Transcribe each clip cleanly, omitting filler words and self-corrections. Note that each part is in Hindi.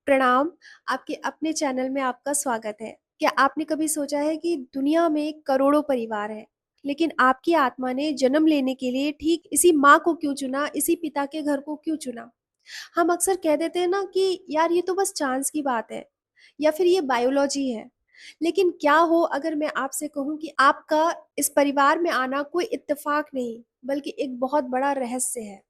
प्रणाम, आपके अपने चैनल में आपका स्वागत है। क्या आपने कभी सोचा है कि दुनिया में करोड़ों परिवार हैं, लेकिन आपकी आत्मा ने जन्म लेने के लिए ठीक इसी माँ को क्यों चुना, इसी पिता के घर को क्यों चुना? हम अक्सर कह देते हैं ना कि यार ये तो बस चांस की बात है या फिर ये बायोलॉजी है। लेकिन क्या हो अगर मैं आपसे कहूँ कि आपका इस परिवार में आना कोई इत्तेफाक नहीं, बल्कि एक बहुत बड़ा रहस्य है।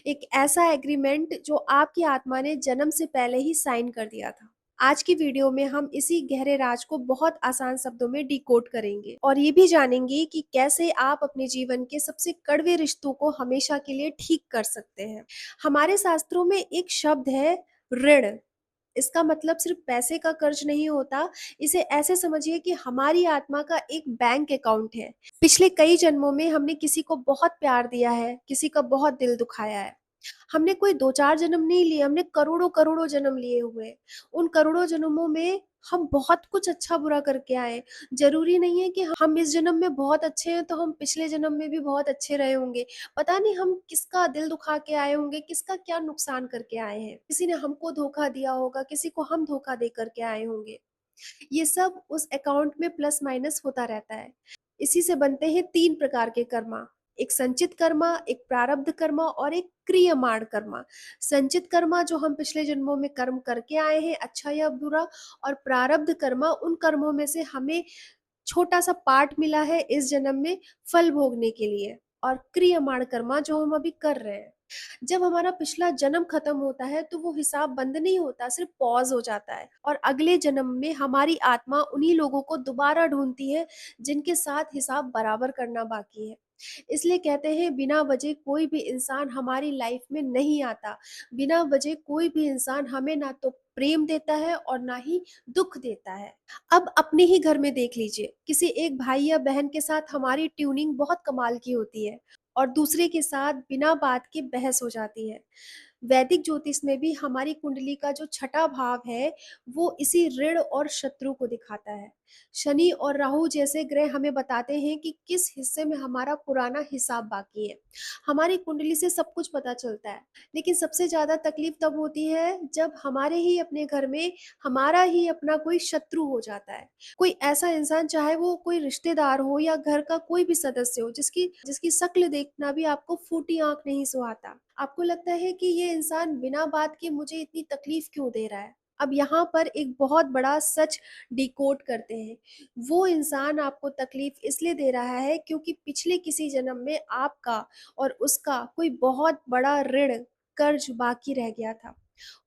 एक ऐसा एग्रीमेंट जो आपकी आत्मा ने जन्म से पहले ही साइन कर दिया था। आज की वीडियो में हम इसी गहरे राज को बहुत आसान शब्दों में डिकोड करेंगे और ये भी जानेंगे कि कैसे आप अपने जीवन के सबसे कड़वे रिश्तों को हमेशा के लिए ठीक कर सकते हैं। हमारे शास्त्रों में एक शब्द है ऋण। इसका मतलब सिर्फ पैसे का कर्ज नहीं होता, इसे ऐसे समझिए कि हमारी आत्मा का एक बैंक अकाउंट है। पिछले कई जन्मों में हमने किसी को बहुत प्यार दिया है, किसी का बहुत दिल दुखाया है। हमने कोई 2-4 जन्म नहीं लिए, हमने करोड़ों-करोड़ों जन्म लिए हुए हैं। उन करोड़ों जन्मों में हम बहुत कुछ अच्छा-बुरा करके आए हैं। ज़रूरी नहीं है कि हम इस जन्म में बहुत अच्छे हैं, तो हम पिछले जन्म में भी बहुत अच्छे रहे होंगे। पता नहीं हम किसका दिल दुखा के आए होंगे, किसका क्या नुकसान करके आए हैं। किसी ने हमको धोखा दिया होगा, किसी को हम धोखा दे कर के आए होंगे। ये सब उस अकाउंट में प्लस माइनस होता रहता है। इसी से बनते हैं 3 प्रकार के कर्मा, एक संचित कर्मा, एक प्रारब्ध कर्मा और एक क्रियमाण कर्मा। संचित कर्मा जो हम पिछले जन्मों में कर्म करके आए हैं, अच्छा या बुरा, और प्रारब्ध कर्मा उन कर्मों में से हमें छोटा-सा पार्ट मिला है इस जन्म में फल भोगने के लिए, और क्रियमाण कर्मा जो हम अभी कर रहे हैं। जब हमारा पिछला जन्म खत्म होता है तो वो हिसाब बंद नहीं होता, सिर्फ पॉज हो जाता है और अगले जन्म में हमारी आत्मा उन्हीं लोगों को दोबारा ढूंढती है जिनके साथ हिसाब बराबर करना बाकी है। इसलिए कहते हैं बिना वजह कोई भी इंसान हमारी लाइफ में नहीं आता। बिना वजह कोई भी इंसान हमें ना तो प्रेम देता है और ना ही दुख देता है। अब अपने ही घर में देख लीजिए, किसी एक भाई या बहन के साथ हमारी ट्यूनिंग बहुत कमाल की होती है और दूसरे के साथ बिना बात के बहस हो जाती है। वैदिक ज्योतिष में भी हमारी कुंडली का जो छठा भाव है, वो इसी ऋण और शत्रु को दिखाता है। शनि और राहु जैसे ग्रह हमें बताते हैं कि किस हिस्से में हमारा पुराना हिसाब बाकी है। हमारी कुंडली से सब कुछ पता चलता है, लेकिन सबसे ज़्यादा तकलीफ तब होती है जब हमारे ही अपने घर में हमारा ही अपना कोई शत्रु हो जाता है। कोई ऐसा इंसान, चाहे वो कोई रिश्तेदार हो या घर का कोई भी सदस्य हो, जिसकी जिसकी शक्ल देखना भी आपको फूटी आँख नहीं सुहाता। आपको लगता है कि ये इंसान बिना बात के मुझे इतनी तकलीफ क्यों दे रहा है? अब यहाँ पर एक बहुत बड़ा सच डिकोड करते हैं। वो इंसान आपको तकलीफ इसलिए दे रहा है क्योंकि पिछले किसी जन्म में आपका और उसका कोई बहुत बड़ा ऋण, कर्ज बाकी रह गया था।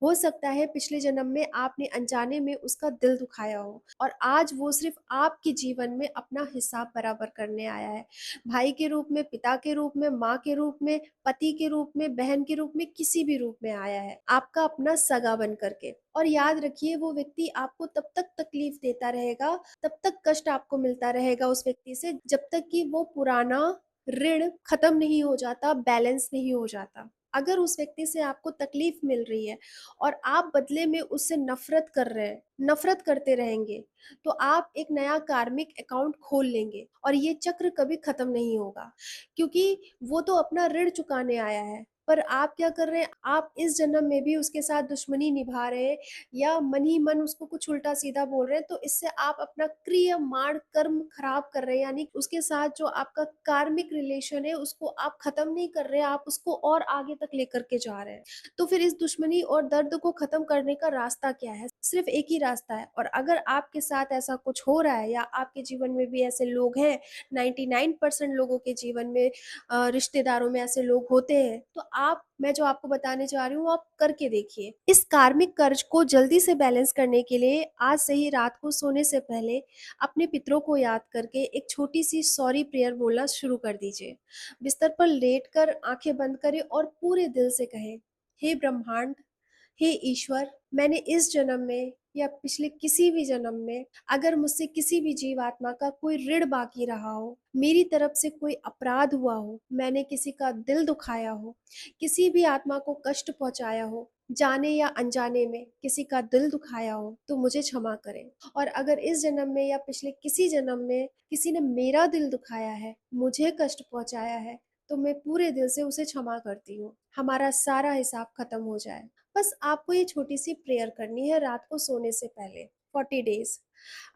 हो सकता है पिछले जन्म में आपने अनजाने में उसका दिल दुखाया हो और आज वो सिर्फ आपके जीवन में अपना हिसाब बराबर करने आया है। भाई के रूप में, पिता के रूप में, माँ के रूप में, पति के रूप में, बहन के रूप में, किसी भी रूप में आया है, आपका अपना सगा बन करके। और याद रखिए, वो व्यक्ति आपको तब तक तकलीफ देता रहेगा, तब तक कष्ट आपको मिलता रहेगा उस व्यक्ति से, जब तक कि वो पुराना ऋण खत्म नहीं हो जाता, बैलेंस नहीं हो जाता। अगर उस व्यक्ति से आपको तकलीफ मिल रही है और आप बदले में उससे नफरत कर रहे हैं, नफरत करते रहेंगे, तो आप एक नया कार्मिक अकाउंट खोल लेंगे और ये चक्र कभी खत्म नहीं होगा, क्योंकि वो तो अपना ऋण चुकाने आया है। पर आप क्या कर रहे हैं, आप इस जन्म में भी उसके साथ दुश्मनी निभा रहे हैं या मन ही मन उसको कुछ उल्टा सीधा बोल रहे हैं, तो इससे आप अपना क्रियमाण कर्म खराब कर रहे हैं। यानी उसके साथ जो आपका कार्मिक रिलेशन है उसको आप खत्म नहीं कर रहे हैं, आप उसको और आगे तक लेकर के जा रहे हैं। तो फिर इस दुश्मनी और दर्द को खत्म करने का रास्ता क्या है? सिर्फ एक ही रास्ता है। और अगर आपके साथ ऐसा कुछ हो रहा है या आपके जीवन में भी ऐसे लोग हैं, 99% लोगों के जीवन में रिश्तेदारों में ऐसे लोग होते हैं, तो मैं जो आपको बताने जा रही हूँ आप करके देखिए। इस कार्मिक कर्ज को जल्दी से बैलेंस करने के लिए आज से ही रात को सोने से पहले अपने पितरों को याद करके एक छोटी सी सॉरी प्रेयर बोलना शुरू कर दीजिए। बिस्तर पर लेटकर आंखें बंद करें और पूरे दिल से कहें, हे ब्रह्मांड, हे ईश्वर, मैंने इस जन्म में या पिछले किसी भी जन्म में अगर मुझसे किसी भी जीव आत्मा का कोई ऋण बाकी रहा हो, मेरी तरफ से कोई अपराध हुआ हो, मैंने किसी का दिल दुखाया हो, किसी भी आत्मा को कष्ट पहुंचाया हो, जाने या अनजाने में किसी का दिल दुखाया हो, तो मुझे क्षमा करें। और अगर इस जन्म में या पिछले किसी जन्म में किसी ने मेरा दिल दुखाया है, मुझे कष्ट पहुंचाया है, तो मैं पूरे दिल से उसे क्षमा करती हूँ। हमारा सारा हिसाब खत्म हो जाए। बस आपको ये छोटी-सी प्रेयर करनी है रात को सोने से पहले 40 डेज़।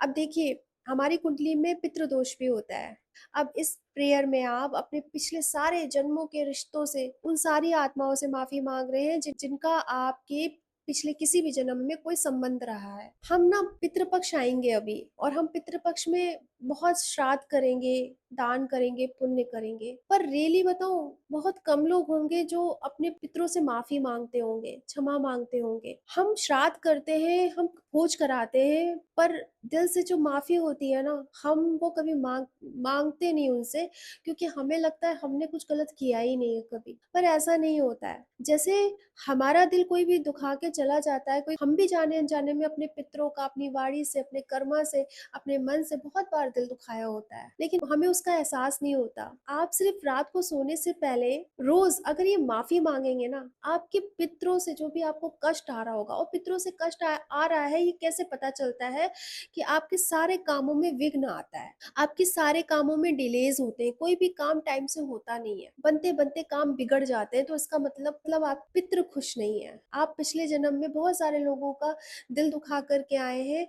अब देखिए, हमारी कुंडली में पितृदोष भी होता है। अब इस प्रेयर में आप अपने पिछले सारे जन्मों के रिश्तों से, उन सारी आत्माओं से माफ़ी माँग रहे हैं जिनका आपके पिछले किसी भी जन्म में कोई संबंध रहा है। हम ना पितृपक्ष आएँगे अभी, और हम पितृपक्ष में बहुत श्राद्ध करेंगे, दान करेंगे, पुण्य करेंगे। पर रियली बताऊँ, बहुत कम लोग होंगे जो अपने पितरों से माफ़ी माँगते होंगे, क्षमा माँगते होंगे। हम श्राद्ध करते हैं, हम भोज कराते हैं, पर दिल से जो माफ़ी होती है ना, हम वो कभी माँगते नहीं उनसे, क्योंकि हमें लगता है हमने कुछ गलत किया ही नहीं है कभी। पर ऐसा नहीं होता है। जैसे हमारा दिल कोई भी दुखा के चला जाता है, कोई हम भी जाने-अनजाने में अपने पितरों का, अपनी वाणी से, अपने कर्मा से, अपने मन से बहुत बार दिल दुखाया होता है, लेकिन हमें उसका एहसास नहीं होता। आप सिर्फ रात को सोने से पहले रोज़ अगर ये माफ़ी माँगेंगे ना, आपके पितरों से जो भी आपको कष्ट आ रहा होगा, और पितरों से कष्ट आ रहा है, ये कैसे पता चलता है कि आपके सारे कामों में विघ्न आता है, आपके सारे कामों में डिलेज़ होते हैं, कोई भी काम टाइम से होता नहीं है, बनते-बनते काम बिगड़ जाते हैं, तो इसका मतलब आप पितृ खुश नहीं हैं। आप पिछले जन्म में बहुत सारे लोगों का दिल दुखा कर के आए हैं,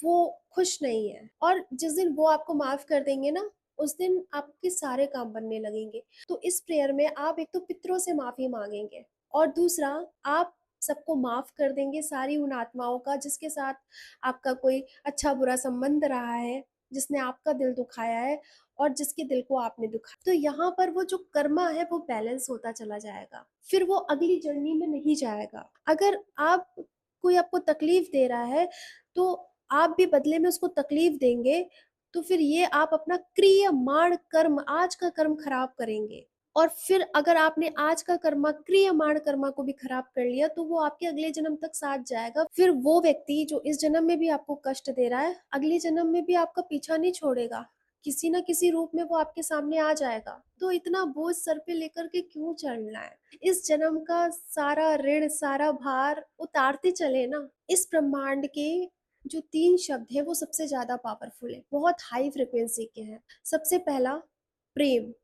वो खुश नहीं हैं, और जिस दिन वो आपको माफ़ कर देंगे ना, उस दिन आपके सारे काम बनने लगेंगे। तो इस प्रेयर में आप एक तो पितरों से माफ़ी माँगेंगे, और दूसरा आप सबको माफ़ कर देंगे, सारी उन आत्माओं का जिसके साथ आपका कोई अच्छा-बुरा संबंध रहा है, जिसने आपका दिल दुखाया है और जिसके दिल को आपने दुखाया। तो यहाँ पर वो जो कर्मा है वो बैलेंस होता चला जाएगा। फिर वो अगली जर्नी में नहीं जाएगा। अगर आप कोई आपको तकलीफ़ दे रहा है, तो आप भी बदले में उसको तकलीफ़ देंगे, तो फिर ये आप अपना क्रियमाण कर्म, आज का कर्म खराब करेंगे। और फिर अगर आपने आज का कर्मा, क्रियमाण कर्मा को भी खराब कर लिया, तो वो आपके अगले जन्म तक साथ जाएगा। फिर वो व्यक्ति जो इस जन्म में भी आपको कष्ट दे रहा है, अगले जन्म में भी आपका पीछा नहीं छोड़ेगा। किसी न किसी रूप में वो आपके सामने आ जाएगा। तो इतना बोझ सर पे लेकर के क्यों चलना है? इस जन्म का सारा ऋण, सारा भार उतारते चले ना। इस ब्रह्मांड के जो 3 शब्द हैं वो सबसे ज़्यादा पावरफुल हैं, बहुत हाई फ्रीक्वेंसी के हैं। सबसे पहला प्रेम,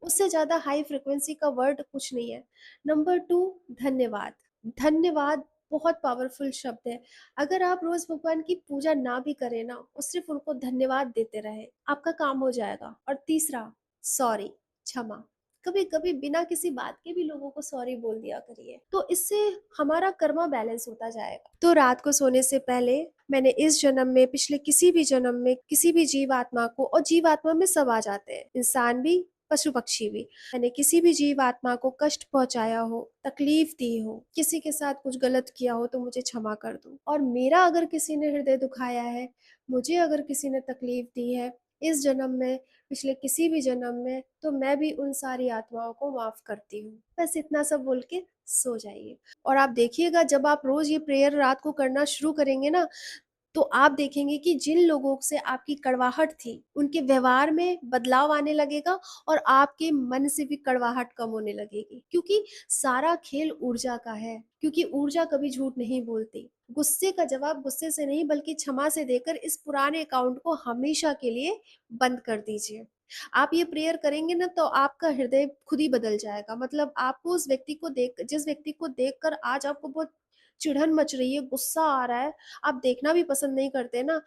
उससे ज़्यादा हाई फ्रीक्वेंसी का वर्ड कुछ नहीं है। नंबर 2 धन्यवाद। धन्यवाद बहुत पावरफुल शब्द है। अगर आप रोज़ भगवान की पूजा ना भी करें ना, और सिर्फ़ उनको धन्यवाद देते रहें, आपका काम हो जाएगा। और तीसरा सॉरी, क्षमा। कभी-कभी बिना किसी बात के भी लोगों को सॉरी बोल दिया करिए। तो इससे हमारा कर्मा बैलेंस होता जाएगा। तो रात को सोने से पहले मैंने इस जन्म में, पिछले किसी भी जन्म में, किसी भी जीवात्मा को, और जीवात्मा में सब आ जाते हैं, इंसान भी, पशु-पक्षी भी। मैंने किसी भी जीवात्मा को कष्ट पहुँचाया हो, तकलीफ़ दी हो, किसी के साथ कुछ गलत किया हो, तो मुझे क्षमा कर दो। और मेरा अगर किसी ने हृदय दुखाया है, मुझे अगर किसी ने तकलीफ़ दी है, इस जन्म में, पिछले किसी भी जन्म में, तो मैं भी उन सारी आत्माओं को माफ़ करती हूँ। बस इतना सब बोल के सो जाइए। और आप देखिएगा, जब आप रोज़ ये प्रेयर रात को करना शुरू करेंगे ना, तो आप देखेंगे कि जिन लोगों से आपकी कड़वाहट थी, उनके व्यवहार में बदलाव आने लगेगा, और आपके मन से भी कड़वाहट कम होने लगेगी। क्योंकि सारा खेल ऊर्जा का है, क्योंकि ऊर्जा कभी झूठ नहीं बोलती। गुस्से का जवाब गुस्से से नहीं, बल्कि क्षमा से देकर इस पुराने अकाउंट को हमेशा के लिए बंद कर दीजिए। आप ये प्रेयर करेंगे ना, तो आपका हृदय खुद ही बदल जाएगा। मतलब आपको उस व्यक्ति को देख जिस व्यक्ति को देखकर आज आपको बहुत चिढ़न मच रही है, गुस्सा आ रहा है, आप देखना भी पसंद नहीं करते ना,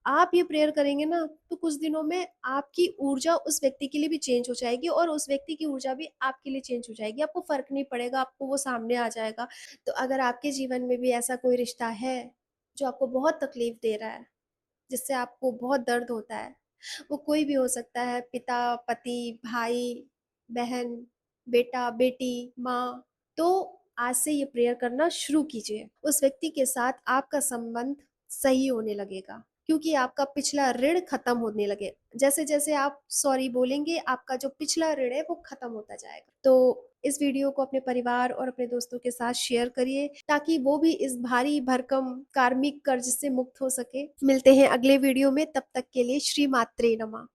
आप ये प्रेयर करेंगे ना, तो कुछ दिनों में आपकी ऊर्जा उस व्यक्ति के लिए भी चेंज हो जाएगी, और उस व्यक्ति की ऊर्जा भी आपके लिए चेंज हो जाएगी। आपको फ़र्क नहीं पड़ेगा, आपको वो सामने आ जाएगा। तो अगर आपके जीवन में भी ऐसा कोई रिश्ता है, जो आपको बहुत तकलीफ़ दे रहा है, जिससे आपको बहुत दर्द होता है, वो कोई भी हो सकता है, पिता, पति, भाई, बहन, बेटा, बेटी, माँ, तो आज से ये प्रेयर करना शुरू कीजिए। उस व्यक्ति के साथ आपका संबंध सही होने लगेगा, क्योंकि आपका पिछला ऋण खत्म होने लगे। जैसे-जैसे आप सॉरी बोलेंगे, आपका जो पिछला ऋण है वो खत्म होता जाएगा। तो इस वीडियो को अपने परिवार और अपने दोस्तों के साथ शेयर करिए, ताकि वो भी इस भारी भरकम कार्मिक कर्ज से मुक्त हो सके। मिलते हैं अगले वीडियो में, तब तक के लिए श्री मात्रे नमः।